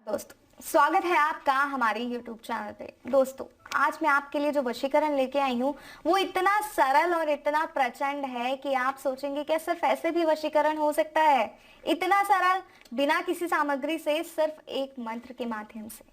दोस्तों, स्वागत है आपका हमारे YouTube चैनल पे। दोस्तों, आज मैं आपके लिए जो वशीकरण लेके आई हूँ वो इतना सरल और इतना प्रचंड है कि आप सोचेंगे कि सिर्फ ऐसे भी वशीकरण हो सकता है। इतना सरल, बिना किसी सामग्री से, सिर्फ एक मंत्र के माध्यम से।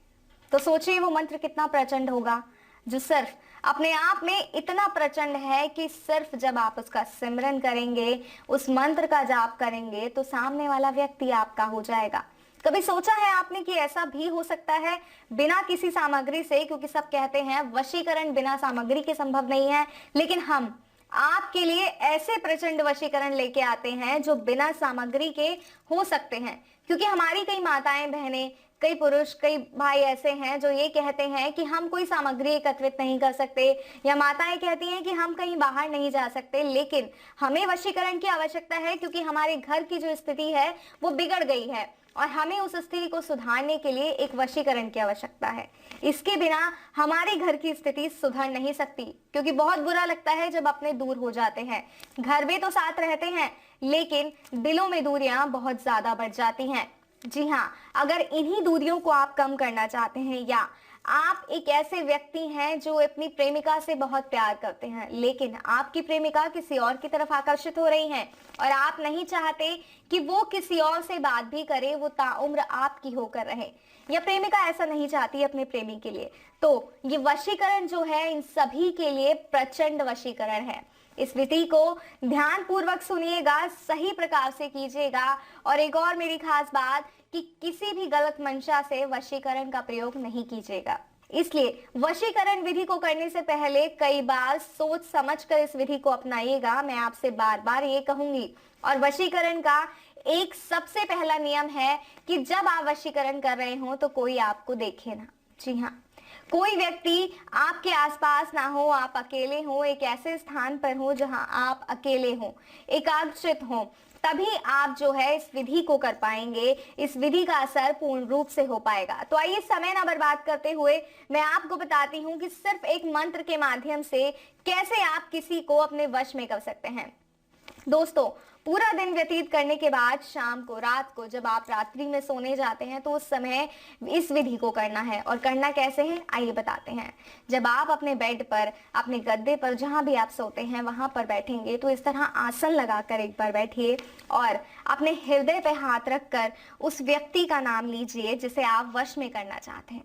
तो सोचिए वो मंत्र कितना प्रचंड होगा, जो सिर्फ अपने आप में इतना प्रचंड है कि सिर्फ जब आप उसका सिमरन करेंगे, उस मंत्र का जाप करेंगे, तो सामने वाला व्यक्ति आपका हो जाएगा। कभी सोचा है आपने कि ऐसा भी हो सकता है बिना किसी सामग्री से? क्योंकि सब कहते हैं वशीकरण बिना सामग्री के संभव नहीं है, लेकिन हम आपके लिए ऐसे प्रचंड वशीकरण लेके आते हैं जो बिना सामग्री के हो सकते हैं। क्योंकि हमारी कई माताएं बहनें, कई पुरुष, कई भाई ऐसे हैं जो ये कहते हैं कि हम कोई सामग्री एकत्रित नहीं कर सकते, या माताएं कहती हैं कि हम कहीं बाहर नहीं जा सकते, लेकिन हमें वशीकरण की आवश्यकता है क्योंकि हमारे घर की जो स्थिति है वो बिगड़ गई है और हमें उस स्थिति को सुधारने के लिए एक वशीकरण की आवश्यकता है। इसके बिना हमारे घर की स्थिति सुधर नहीं सकती, क्योंकि बहुत बुरा लगता है जब अपने दूर हो जाते हैं। घर में तो साथ रहते हैं, लेकिन दिलों में दूरियां बहुत ज्यादा बढ़ जाती हैं। जी हाँ, अगर इन्हीं दूरियों को आप कम करना चाहते हैं, या आप एक ऐसे व्यक्ति हैं जो अपनी प्रेमिका से बहुत प्यार करते हैं, लेकिन आपकी प्रेमिका किसी और की तरफ आकर्षित हो रही हैं और आप नहीं चाहते कि वो किसी और से बात भी करे, वो ताउम्र आपकी होकर रहे, या प्रेमिका ऐसा नहीं चाहती अपने प्रेमी के लिए, तो ये वशीकरण जो है इन सभी के लिए प्रचंड वशीकरण है। इस विधि को ध्यान पूर्वक सुनिएगा, सही प्रकार से कीजिएगा। और एक और मेरी खास बात कि किसी भी गलत मंशा से वशीकरण का प्रयोग नहीं कीजिएगा। इसलिए वशीकरण विधि को करने से पहले कई बार सोच समझकर इस विधि को अपनाइएगा, मैं आपसे बार बार ये कहूंगी। और वशीकरण का एक सबसे पहला नियम है कि जब आप वशीकरण कर रहे हो तो कोई आपको देखे ना। जी हाँ, कोई व्यक्ति आपके आसपास ना हो, आप अकेले हो, एक ऐसे स्थान पर हो जहां आप अकेले हो, एकाग्रचित हो, तभी आप जो है इस विधि को कर पाएंगे। इस विधि का असर पूर्ण रूप से हो पाएगा। तो आइए समय ना बर्बाद करते हुए मैं आपको बताती हूँ कि सिर्फ एक मंत्र के माध्यम से कैसे आप किसी को अपने वश में कर सकते हैं। दोस्तों, पूरा दिन व्यतीत करने के बाद शाम को, रात को, जब आप रात्रि में सोने जाते हैं तो उस समय इस विधि को करना है। और करना कैसे है आइए बताते हैं। जब आप अपने बेड पर, अपने गद्दे पर, जहां भी आप सोते हैं वहां पर बैठेंगे तो इस तरह आसन लगाकर एक बार बैठिए और अपने हृदय पे हाथ रखकर उस व्यक्ति का नाम लीजिए जिसे आप वश में करना चाहते हैं।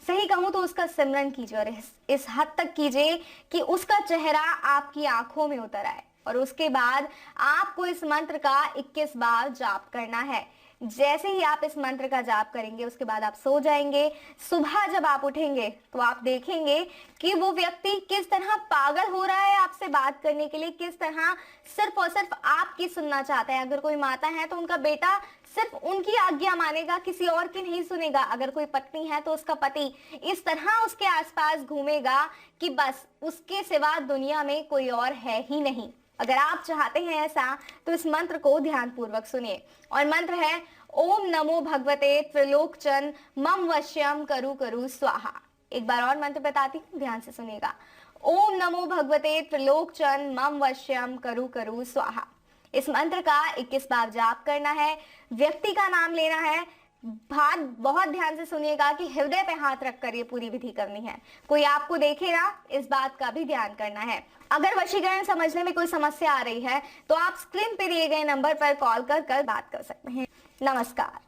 सही कहूं तो उसका सिमरन कीजिए और इस हद तक कीजिए कि उसका चेहरा आपकी आंखों में उतर आए। और उसके बाद आपको इस मंत्र का 21 बार जाप करना है। जैसे ही आप इस मंत्र का जाप करेंगे उसके बाद आप सो जाएंगे। सुबह जब आप उठेंगे तो आप देखेंगे कि वो व्यक्ति किस तरह पागल हो रहा है आपसे बात करने के लिए, किस तरह सिर्फ और सिर्फ आपकी सुनना चाहता है। अगर कोई माता है तो उनका बेटा सिर्फ उनकी आज्ञा मानेगा, किसी और की नहीं सुनेगा। अगर कोई पत्नी है तो उसका पति इस तरह उसके आसपास घूमेगा कि बस उसके सिवा दुनिया में कोई और है ही नहीं। अगर आप चाहते हैं ऐसा तो इस मंत्र को ध्यान पूर्वक सुनिए। और मंत्र है ओम नमो भगवते त्रिलोकचन मम वश्यम करु करु स्वाहा। एक बार और मंत्र बताती हूँ, ध्यान से सुनिएगा। ओम नमो भगवते त्रिलोकचन मम वश्यम करु करु स्वाहा। इस मंत्र का 21 बार जाप करना है, व्यक्ति का नाम लेना है। बात बहुत ध्यान से सुनिएगा कि हृदय पे हाथ रखकर ये पूरी विधि करनी है। कोई आपको देखेगा, इस बात का भी ध्यान करना है। अगर वशीकरण समझने में कोई समस्या आ रही है तो आप स्क्रीन पे दिए गए नंबर पर कॉल कर बात कर सकते हैं। नमस्कार।